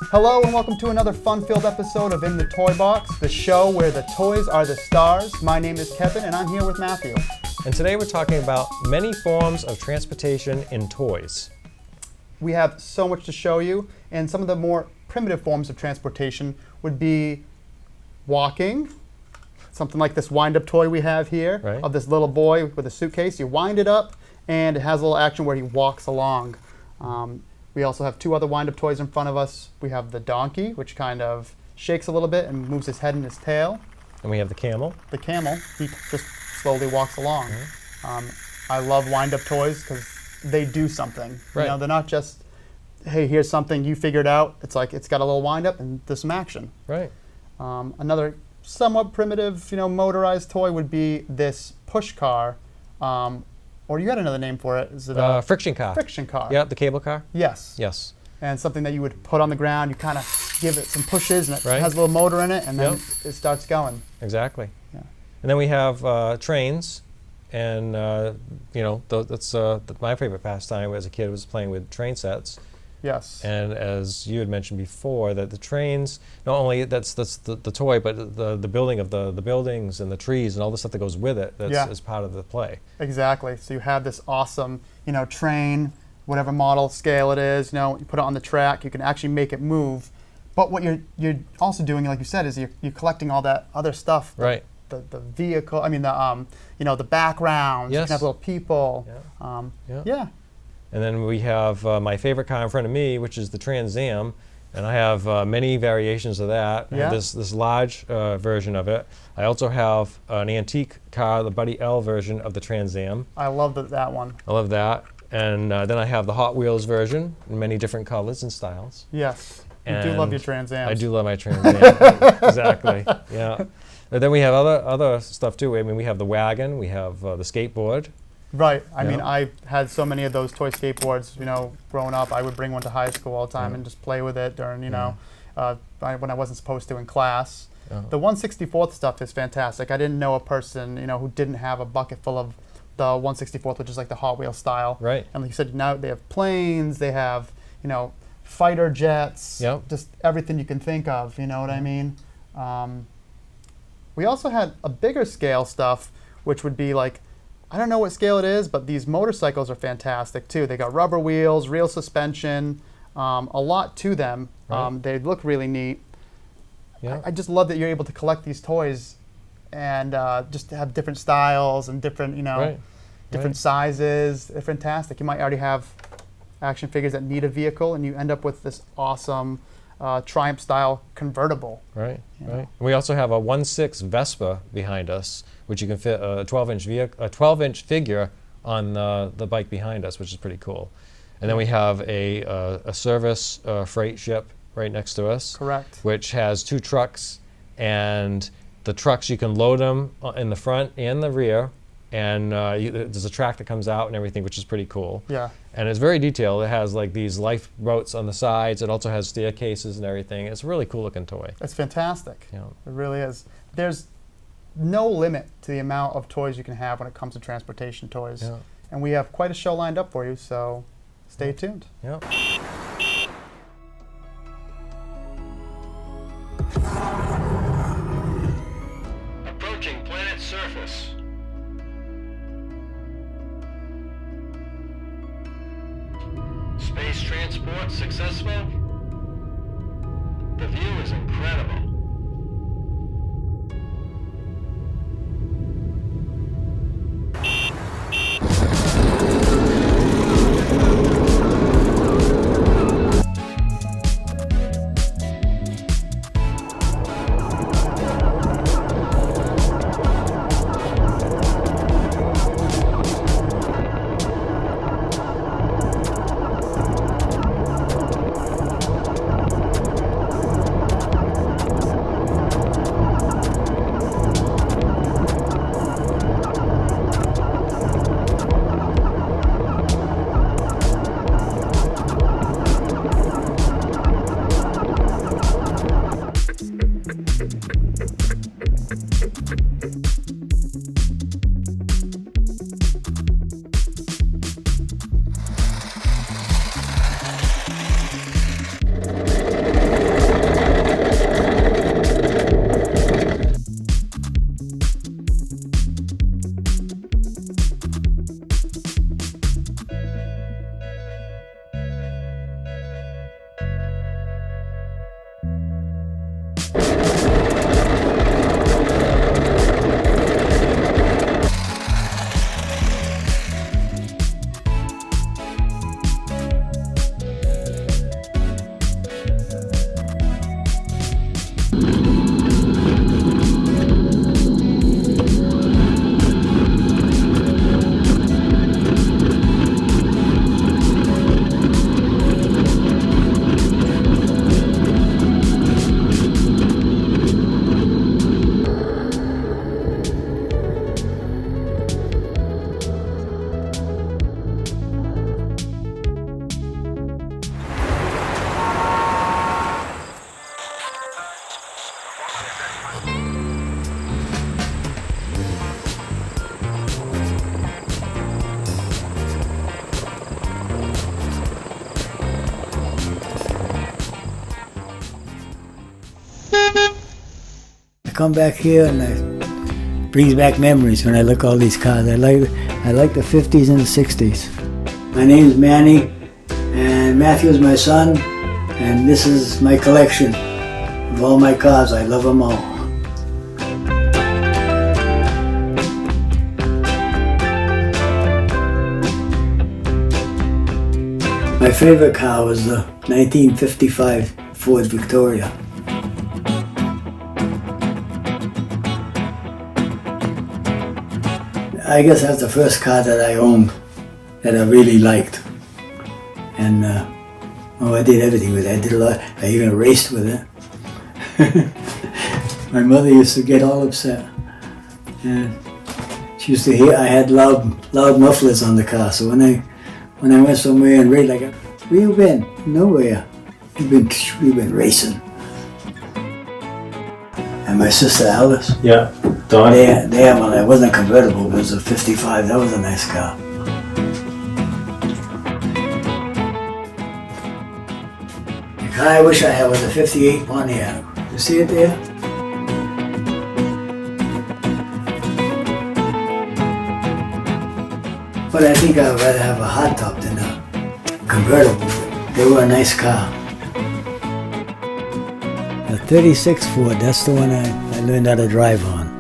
Hello and welcome to another fun-filled episode of In the Toy Box, the show where the toys are the stars. My name is Kevin and I'm here with Matthew. And today we're talking about many forms of transportation in toys. We have so much to show you, and some of the more primitive forms of transportation would be walking, something like this wind-up toy we have here, right, of this little boy with a suitcase. You wind it up and it has a little action where he walks along. We also have two other wind-up toys in front of us. We have the donkey, which kind of shakes a little bit and moves his head and his tail. And we have the camel. The camel, he just slowly walks along. I love wind-up toys because they do something. Right. You know, they're not just, hey, here's something you figured out. It's like it's got a little wind-up and there's some action. Right. Another somewhat primitive, motorized toy would be this push car. Or you had another name for it. Is it a friction car? Friction car. Yeah, the cable car? Yes. Yes. And something that you would put on the ground, you kind of give it some pushes, and it Right. has a little motor in it, and then it starts going. Exactly. Yeah. And then we have trains, and that's my favorite pastime as a kid was playing with train sets. Yes. And as you had mentioned before, that the trains, not only that's the toy, but the building of the buildings and the trees and all the stuff that goes with it is part of the play. Exactly. So you have this awesome, train, whatever model scale it is, you put it on the track, you can actually make it move. But what you're also doing, like you said, is you're collecting all that other stuff. Right. The vehicle, the backgrounds, you Yes. can have little people. Yeah. And then we have my favorite car in front of me, which is the Trans Am, and I have many variations of that. I have this large version of it. I also have an antique car, the Buddy L version of the Trans Am. I love that one. I love that. And then I have the Hot Wheels version in many different colors and styles. Yes. You do love your Trans Ams. I do love my Trans Am. Exactly. Yeah. But then we have other stuff too. I mean, we have the wagon, we have the skateboard. Right. I mean, I had so many of those toy skateboards, growing up. I would bring one to high school all the time and just play with it during, when I wasn't supposed to in class. The 1/64th stuff is fantastic. I didn't know a person, who didn't have a bucket full of the 1/64th, which is like the Hot Wheels style. Right. And like you said, now they have planes, they have, fighter jets, just everything you can think of, you know what I mean? We also had a bigger scale stuff, which would be like, I don't know what scale it is, but these motorcycles are fantastic too. They got rubber wheels, real suspension, a lot to them. Right. They look really neat. Yeah. I just love that you're able to collect these toys and just have different styles and different, different sizes. They're fantastic. You might already have action figures that need a vehicle, and you end up with this awesome Triumph-style convertible. Right, right. We also have a 1/6 Vespa behind us, which you can fit a 12-inch figure on the bike behind us, which is pretty cool. And then we have a service freight ship right next to us. Correct. Which has two trucks, and the trucks you can load them in the front and the rear, and there's a track that comes out and everything, which is pretty cool. Yeah. And it's very detailed. It has like these lifeboats on the sides. It also has staircases and everything. It's a really cool looking toy. It's fantastic. Yeah. It really is. There's no limit to the amount of toys you can have when it comes to transportation toys. Yeah. And we have quite a show lined up for you, so stay tuned. Yeah. Approaching planet's surface. Space transport successful. The view is incredible. come back here and it brings back memories when I look at all these cars. I like the 50s and the 60s. My name's Manny, and Matthew's my son, and this is my collection of all my cars. I love them all. My favorite car was the 1955 Ford Victoria. I guess that's the first car that I owned that I really liked. And I did everything with it. I did a lot. I even raced with it. My mother used to get all upset. And she used to hear I had loud mufflers on the car. So when I went somewhere and raced, like, where you been? Nowhere. We've been racing. And my sister Alice. Yeah. Don. Well, it wasn't a convertible, but it was a 55. That was a nice car. The car I wish I had was a 58 Pontiac. You see it there? But I think I'd rather have a hot top than a convertible. They were a nice car. The 36 Ford, that's the one I learned how to drive on.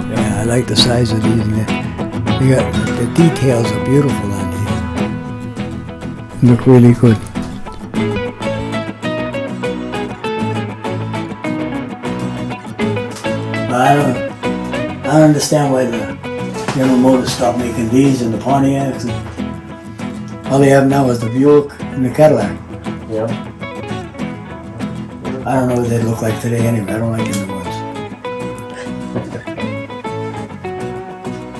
Yeah, I like the size of these. The details are beautiful on these. Look really good. I don't understand why the General Motors stopped making these and the Pontiacs. All they have now is the Buick and the Cadillac. Yeah. I don't know what they look like today anyway. I don't like the new ones.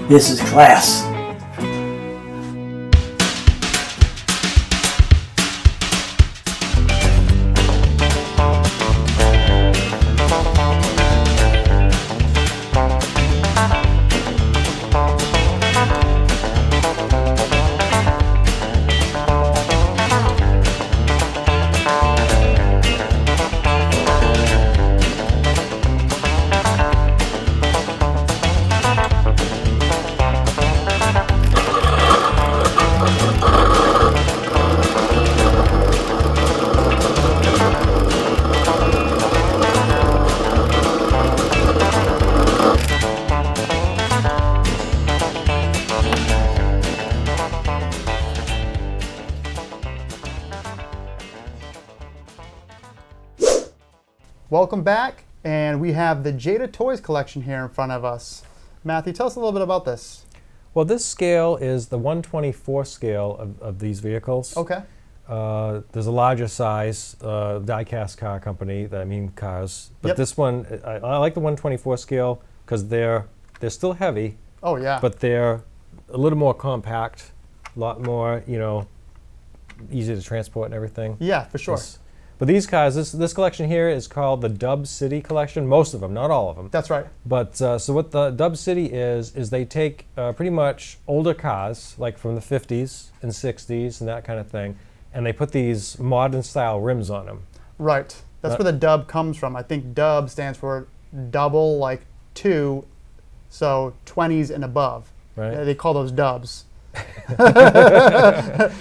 This is class. Welcome back, and we have the Jada Toys collection here in front of us. Matthew, tell us a little bit about this. Well, this scale is the 1/24 scale of these vehicles. Okay. There's a larger size die-cast car company, cars. But Yep. this one, I like the 1/24 scale because they're still heavy, Oh, yeah. but they're a little more compact, a lot more, easy to transport and everything. Yeah, for sure. But these cars, this collection here is called the Dub City collection. Most of them, not all of them. That's right. But so what the Dub City is they take pretty much older cars, like from the 50s and 60s and that kind of thing, and they put these modern style rims on them. Right. That's where the dub comes from. I think dub stands for double, like 2, so 20s and above. Right. They call those dubs.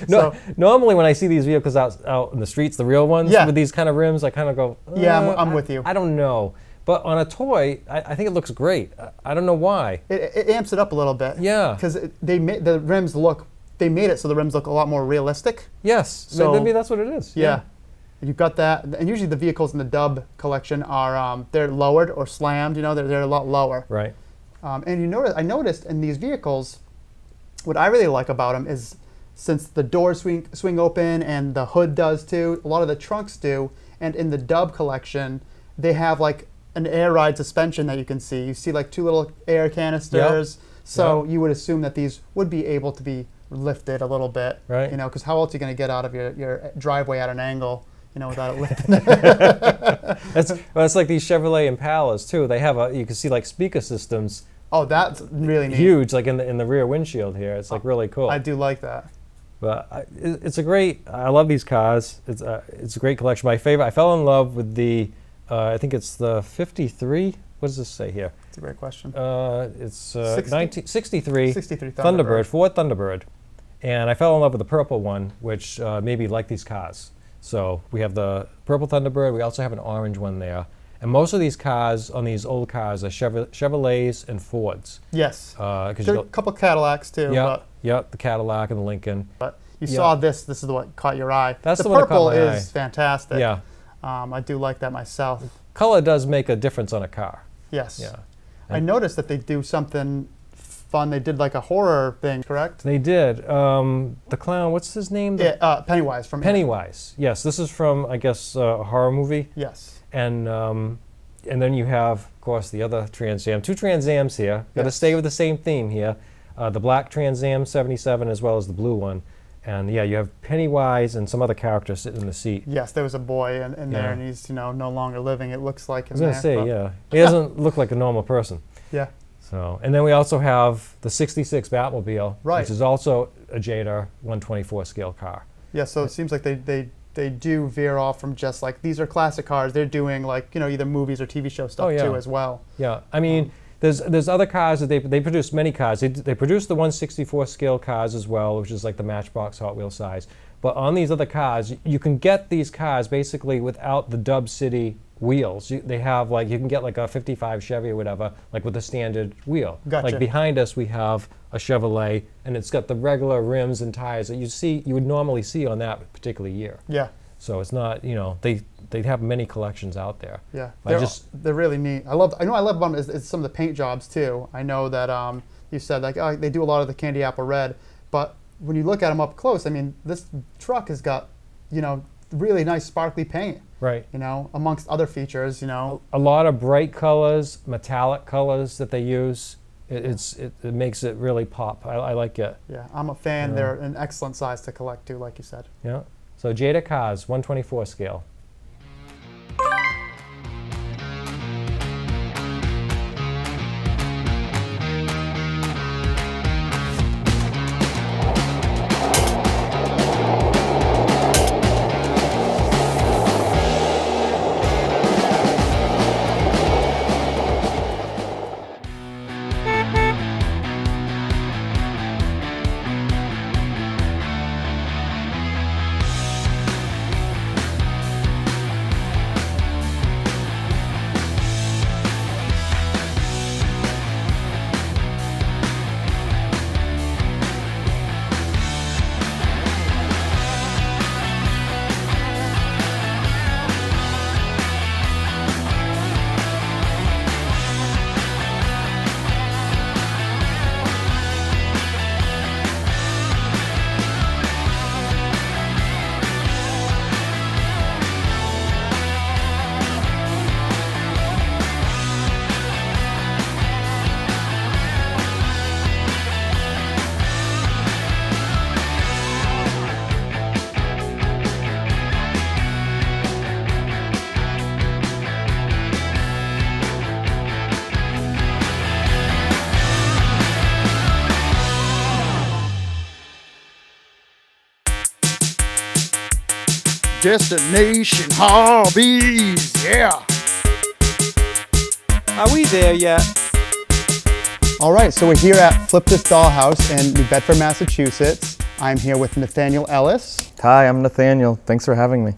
No, normally when I see these vehicles out in the streets, the real ones Yeah. with these kind of rims, I kind of go, Yeah, I'm with you. I don't know. But on a toy, I think it looks great. I don't know why. It amps it up a little bit. Yeah. Because they made the rims look. They made it so the rims look a lot more realistic. Yes, So- maybe that's what it is. Yeah. You've got that, and usually the vehicles in the dub collection are they're lowered or slammed. They're a lot lower. Right. And I noticed in these vehicles, what I really like about them is since the doors swing open and the hood does too, a lot of the trunks do, and in the dub collection, they have like an air ride suspension that you can see. You see like 2 little air canisters. So you would assume that these would be able to be lifted a little bit. Right. Because how else are you going to get out of your driveway at an angle, without it lifting? That's like these Chevrolet Impalas too. They have you can see like speaker systems. Oh, that's really neat. Huge, like in the rear windshield here. It's like really cool. I do like that. It's a great. I love these cars. It's a great collection. My favorite. I fell in love with the. I think it's the 53. What does this say here? That's a great question. It's 1963 63 Thunderbird, Ford Thunderbird, and I fell in love with the purple one, which made me like these cars. So we have the purple Thunderbird. We also have an orange one there. And most of these cars on these old cars are Chevrolets and Fords. Yes. There are a couple Cadillacs too. Yeah, the Cadillac and the Lincoln. But you saw this. This is the one caught your eye. That's the one that purple caught my is eye. fantastic. Yeah. I do like that myself. Color does make a difference on a car. Yes. Yeah. I noticed that they do something fun. They did like a horror thing, correct? They did. The clown, what's his name? Pennywise from Pennywise. Yes, this is from, I guess, a horror movie. Yes. And then you have, of course, the other Trans Am. Two Trans Ams here. Got to stay with the same theme here. The black Trans Am 77 as well as the blue one. And yeah, you have Pennywise and some other characters sitting in the seat. Yes, there was a boy in there, and he's no longer living. It looks like him. I was gonna say, yeah, he doesn't look like a normal person. Yeah. So, and then we also have the '66 Batmobile, right, which is also a Jada 124 scale car. Yeah, so it seems like they do veer off from just like these are classic cars. They're doing like either movies or TV show stuff too as well. Yeah, I mean. There's other cars that they produce many cars. They produce the 164 scale cars as well, which is like the Matchbox Hot Wheel size. But on these other cars, you can get these cars basically without the Dub City wheels. They have like you can get like a '55 Chevy or whatever, like with a standard wheel. Gotcha. Like behind us we have a Chevrolet, and it's got the regular rims and tires that you would normally see on that particular year. Yeah. So it's not they have many collections out there. Yeah, they're really neat. I love about them is some of the paint jobs too. I know that you said like they do a lot of the candy apple red, but when you look at them up close, I mean this truck has got really nice sparkly paint. Right. Amongst other features. A lot of bright colors, metallic colors that they use. It makes it really pop. I like it. Yeah, I'm a fan. They're an excellent size to collect too, like you said. Yeah. So Jada cars, 124 scale. Destination Hobbies, yeah. Are we there yet? All right, so we're here at Flip This Dollhouse in New Bedford, Massachusetts. I'm here with Nathaniel Ellis. Hi, I'm Nathaniel. Thanks for having me.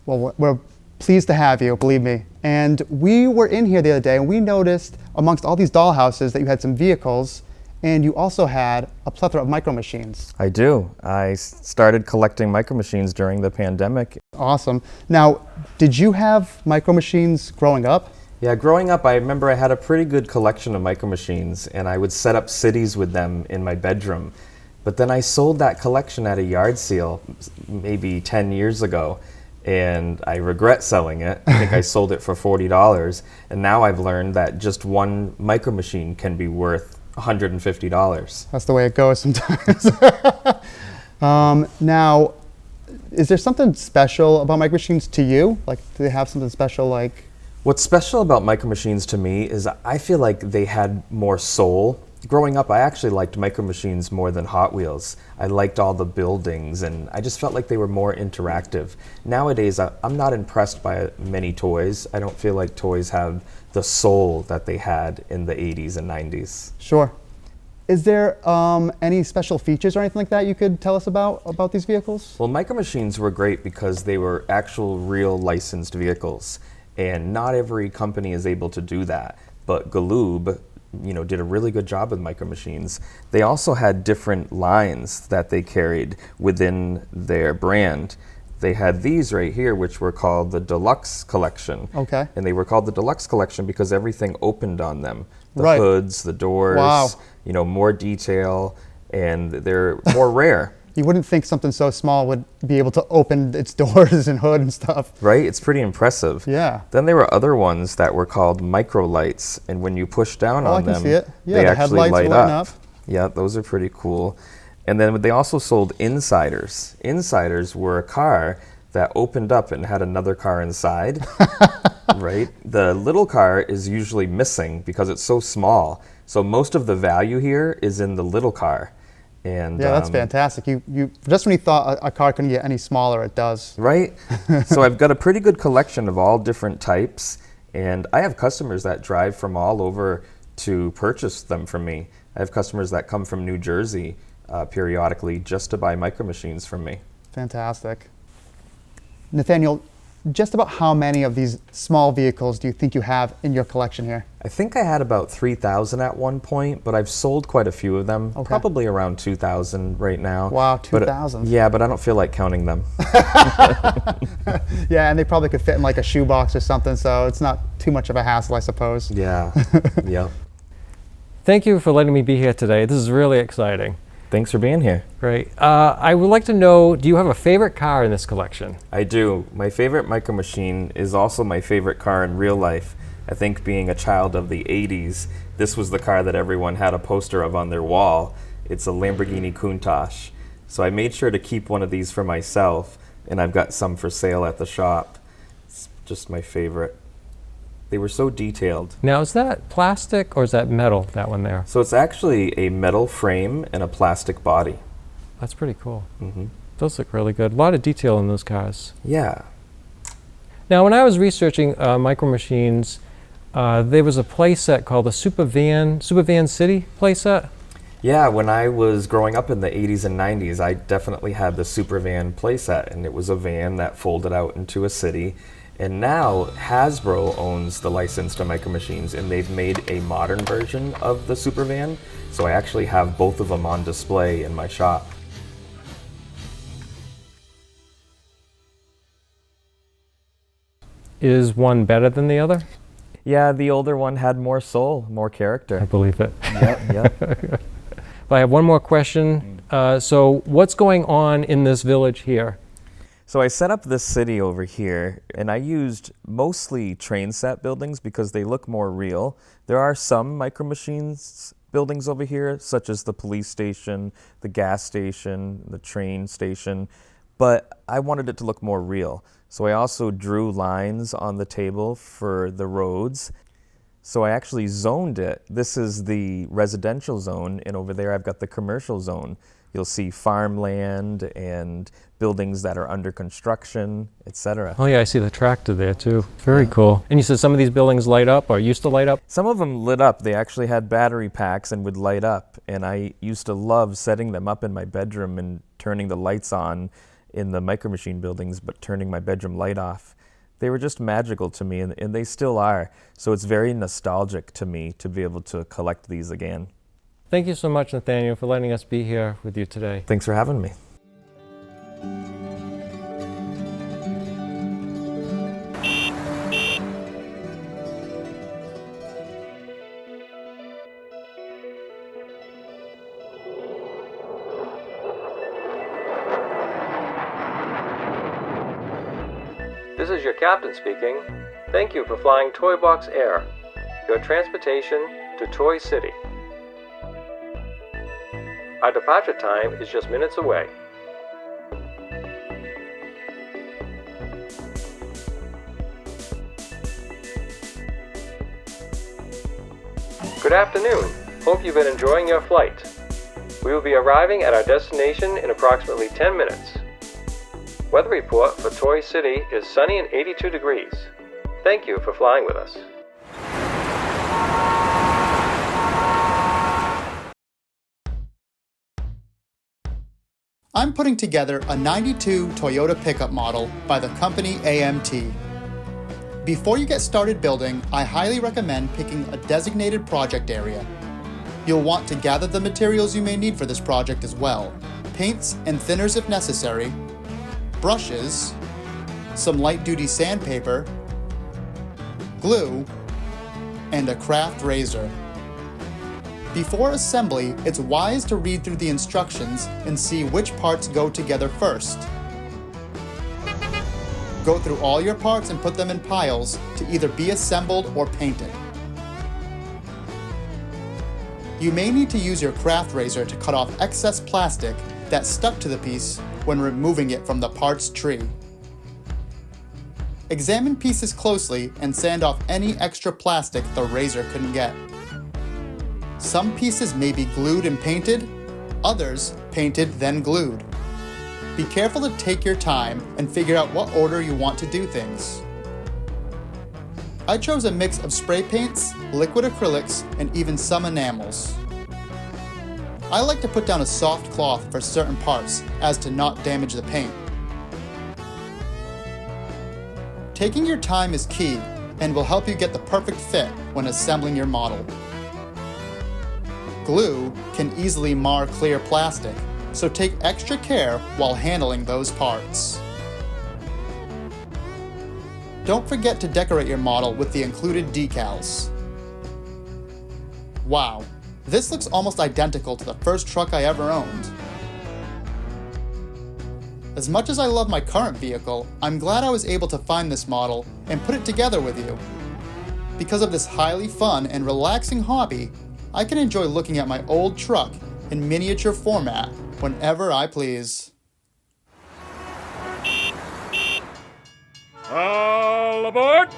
Well, we're pleased to have you, believe me. And we were in here the other day and we noticed amongst all these dollhouses that you had some vehicles and you also had a plethora of micro machines. I do. I started collecting micro machines during the pandemic. Awesome. Now, did you have micro machines growing up? Yeah, growing up, I remember I had a pretty good collection of micro machines, and I would set up cities with them in my bedroom. But then I sold that collection at a yard sale maybe 10 years ago, and I regret selling it. I think I sold it for $40, and now I've learned that just one micro machine can be worth $150. That's the way it goes sometimes. Now, is there something special about micro machines to you? Like, do they have something special like? What's special about micro machines to me is I feel like they had more soul. growing up, I actually liked Micro Machines more than Hot Wheels. I liked all the buildings, and I just felt like they were more interactive. Nowadays, I'm not impressed by many toys. I don't feel like toys have the soul that they had in the 80s and 90s. Sure. Is there any special features or anything like that you could tell us about these vehicles? Well, Micro Machines were great because they were actual real licensed vehicles, and not every company is able to do that. But Galoob, did a really good job with Micro Machines. They also had different lines that they carried within their brand. They had these right here, which were called the Deluxe Collection. Okay. And they were called the Deluxe Collection because everything opened on them. The Right. hoods, the doors, Wow. More detail, and they're more rare. You wouldn't think something so small would be able to open its doors and hood and stuff. Right? It's pretty impressive. Yeah. Then there were other ones that were called micro lights, and when you push down Oh, I on can them, see it. Yeah, they the actually headlights light lighting up. up. Yeah, those are pretty cool. And then they also sold Insiders. Insiders were a car that opened up and had another car inside. Right? The little car is usually missing because it's so small. So most of the value here is in the little car. And Yeah, that's fantastic. You just when you thought a car couldn't get any smaller, it does. Right? So I've got a pretty good collection of all different types, and I have customers that drive from all over to purchase them from me. I have customers that come from New Jersey periodically just to buy Micro Machines from me. Fantastic. Nathaniel, just about how many of these small vehicles do you think you have in your collection here? I think I had about 3,000 at one point, but I've sold quite a few of them, Okay. probably around 2,000 right now. Wow, But, 2,000. yeah, but I don't feel like counting them. Yeah, and they probably could fit in like a shoebox or something, so it's not too much of a hassle, I suppose. Yeah, yeah. Thank you for letting me be here today. This is really exciting. Thanks for being here. Great. I would like to know, do you have a favorite car in this collection? I do. My favorite Micro Machine is also my favorite car in real life. I think being a child of the 80s, this was the car that everyone had a poster of on their wall. It's a Lamborghini Countach. So I made sure to keep one of these for myself, and I've got some for sale at the shop. It's just my favorite. They were so detailed. Now, is that plastic or is that metal, that one there? So it's actually a metal frame and a plastic body. That's pretty cool. Hmm. Those look really good. A lot of detail in those cars. Yeah. Now, when I was researching Micro Machines, there was a playset called the Supervan City playset. Yeah, when I was growing up in the 80s and 90s, I definitely had the Supervan playset, and it was a van that folded out into a city. And now Hasbro owns the license to Micro Machines, and they've made a modern version of the Supervan. So I actually have both of them on display in my shop. Is one better than the other? Yeah, the older one had more soul, more I character. believe it. Yep. I have one more question. So what's going on in this village here? So I set up this city over here, and I used mostly train set buildings because they look more real. There are some Micro Machines buildings over here, such as the police station, the gas station, the train station, but I wanted it to look more real. So I also drew lines on the table for the roads. So I actually zoned it. This is the residential zone, and over there I've got the commercial zone. You'll see farmland and buildings that are under construction, etc. Oh yeah, I see the tractor there too. Very cool. And you said some of these buildings light up or used to light up? Some of them lit up. They actually had battery packs and would light up. And I used to love setting them up in my bedroom and turning the lights on in the Micro Machine buildings, but turning my bedroom light off. They were just magical to me, and they still are. So it's very nostalgic to me to be able to collect these again. Thank you so much, Nathaniel, for letting us be here with you today. Thanks for having me. This is your captain speaking. Thank you for flying Toy Box Air, your transportation to Toy City. Our departure time is just minutes away. Good afternoon. Hope you've been enjoying your flight. We will be arriving at our destination in approximately 10 minutes. Weather report for Toy City is sunny and 82 degrees. Thank you for flying with us. I'm putting together a 92 Toyota pickup model by the company AMT. Before you get started building, I highly recommend picking a designated project area. You'll want to gather the materials you may need for this project as well: paints and thinners if necessary, brushes, some light-duty sandpaper, glue, and a craft razor. Before assembly, it's wise to read through the instructions and see which parts go together first. Go through all your parts and put them in piles to either be assembled or painted. You may need to use your craft razor to cut off excess plastic that stuck to the piece when removing it from the parts tree. Examine pieces closely and sand off any extra plastic the razor couldn't get. Some pieces may be glued and painted, others painted then glued. Be careful to take your time and figure out what order you want to do things. I chose a mix of spray paints, liquid acrylics, and even some enamels. I like to put down a soft cloth for certain parts as to not damage the paint. Taking your time is key and will help you get the perfect fit when assembling your model. Glue can easily mar clear plastic, so take extra care while handling those parts. Don't forget to decorate your model with the included decals. Wow, this looks almost identical to the first truck I ever owned. As much as I love my current vehicle, I'm glad I was able to find this model and put it together with you. Because of this highly fun and relaxing hobby, I can enjoy looking at my old truck in miniature format whenever I please. All aboard!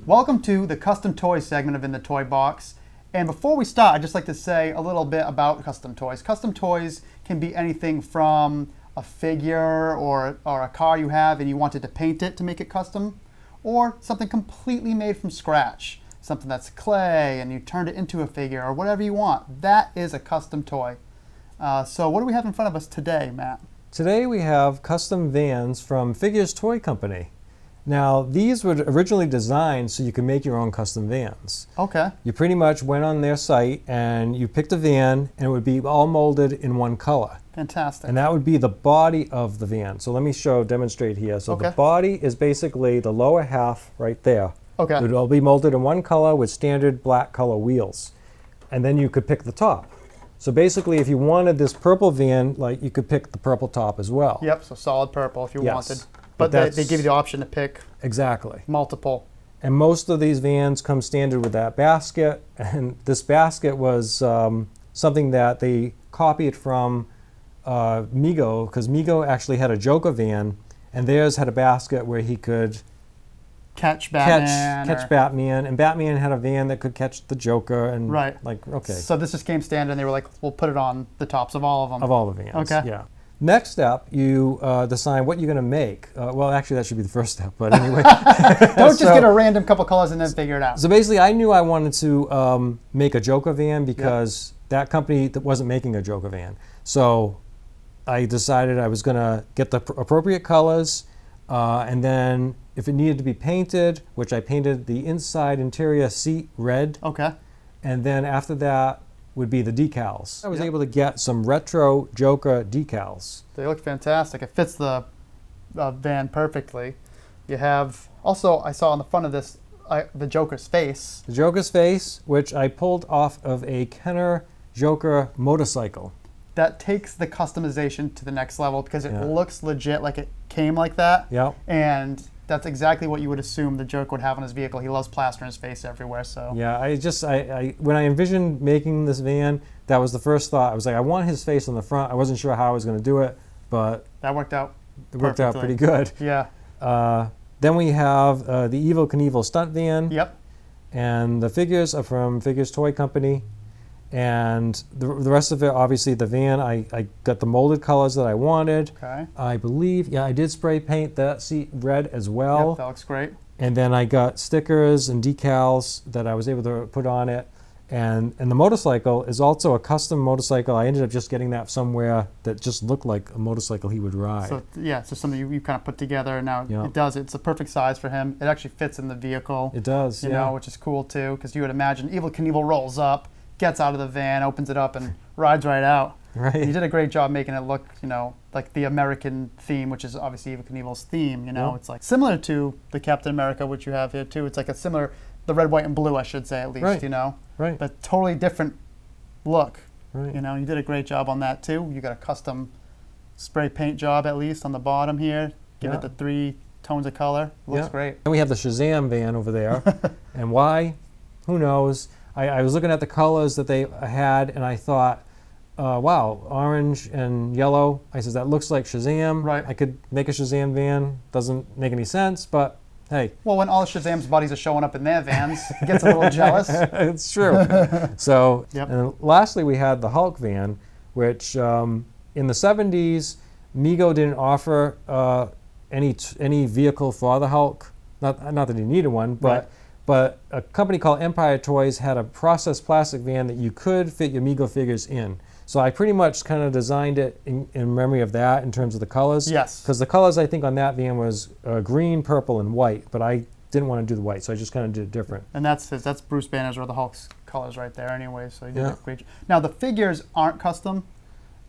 Welcome to the custom toys segment of In the Toy Box. And before we start, I'd just like to say a little bit about custom toys. Custom toys can be anything from a figure or a car you have and you wanted to paint it to make it custom, or something completely made from scratch, something that's clay and you turned it into a figure or whatever you want. That is a custom toy. So what do we have in front of us today, Matt? Today we have custom vans from Figures Toy Company. Now, these were originally designed so you could make your own custom vans. Okay. You pretty much went on their site and you picked a van and it would be all molded in one color. Fantastic. And that would be the body of the van. So let me demonstrate here. So Okay. the body is basically the lower half right there. Okay. It would all be molded in one color with standard black color wheels. And then you could pick the top. So basically, if you wanted this purple van, like, you could pick the purple top as well. Yep, so solid purple if you Yes. wanted. But But they give you the option to pick Exactly. multiple. And most of these vans come standard with that basket. And this basket was something that they copied from Mego, because Mego actually had a Joker van, and theirs had a basket where he could Catch Batman. catch Batman, and Batman had a van that could catch the Joker, and Right. like, okay, So this just came standard and they were like, we'll put it on the tops of all of them. of all the vans. Okay. Yeah. Next step, you decide what you're going to make. Well, actually, that should be the first step, but anyway. Don't just get a random couple colors and then figure it out. So basically, I knew I wanted to make a Joker van because that company that wasn't making a Joker van. So I decided I was going to get the appropriate colors, and then if it needed to be painted, which I painted the inside interior seat red, Okay. and then after that would be the decals. I was Yep. able to get some retro Joker decals. They look fantastic. It fits the van perfectly. You have, also I saw on the front of this, the Joker's face. The Joker's face, which I pulled off of a Kenner Joker motorcycle. That takes the customization to the next level because it Yeah. looks legit, like it came like that. Yep. And that's exactly what you would assume the jerk would have on his vehicle. He loves plastering his face everywhere, so. Yeah, I when I envisioned making this van, that was the first thought. I was like, I want his face on the front. I wasn't sure how I was going to do it, but that worked out. It worked out pretty good. Yeah. Then we have the Evel Knievel stunt van. Yep. And the figures are from Figures Toy Company. And the rest of it, obviously, the van, I got the molded colors that I wanted. Okay. I believe, yeah, I did spray paint that seat red as well. Yep, that looks great. And then I got stickers and decals that I was able to put on it. And the motorcycle is also a custom motorcycle. I ended up just getting that somewhere that just looked like a motorcycle he would ride. So yeah, so something you kind of put together. Now Yeah. it does. It's a perfect size for him. It actually fits in the vehicle. It does, You yeah. know, which is cool too, because you would imagine Evel Knievel rolls up, gets out of the van, opens it up, and rides right out. Right. You did a great job making it look, you know, like the American theme, which is obviously Evel Knievel's theme. You know, Yeah. it's like similar to the Captain America, which you have here too. It's like a similar, the red, white, and blue, I should say at least. Right. You know, Right. but totally different look. Right. You know, you did a great job on that too. You got a custom spray paint job at least on the bottom here. Give Yeah. it the 3 tones of color. Looks Yeah. great. And we have the Shazam van over there. And why? Who knows? I was looking at the colors that they had, and I thought, wow, orange and yellow. I said, that looks like Shazam. Right. I could make a Shazam van. Doesn't make any sense, but hey. Well, when all Shazam's buddies are showing up in their vans, he gets a little jealous. It's true. So, Yep. and lastly, we had the Hulk van, which in the 70s, Mego didn't offer any vehicle for the Hulk. Not that he needed one, but a company called Empire Toys had a processed plastic van that you could fit your Mego figures in. So I pretty much kind of designed it in memory of that in terms of the colors. Yes. Because the colors I think on that van was green, purple, and white, but I didn't want to do the white, so I just kind of did it different. And that's Bruce Banner's or the Hulk's colors right there anyway, so you did Yeah. a great job. Now, the figures aren't custom?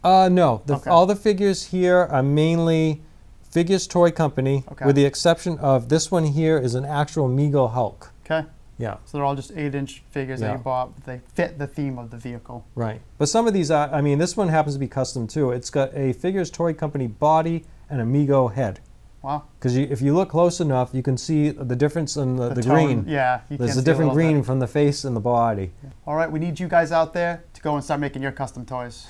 No, Okay. all the figures here are mainly Figures Toy Company, Okay. with the exception of this one here is an actual Mego Hulk. Okay. Yeah, So they're all just 8-inch figures that Yeah. you bought. But they fit the theme of the vehicle. right. But some of these are, I mean, this one happens to be custom too. It's got a Figures Toy Company body and a Mego head. Wow. Because if you look close enough, you can see the difference in the tone, green. Yeah. You There's can a see different little green bit. from the face and the body. All right, we need you guys out there to go and start making your custom toys.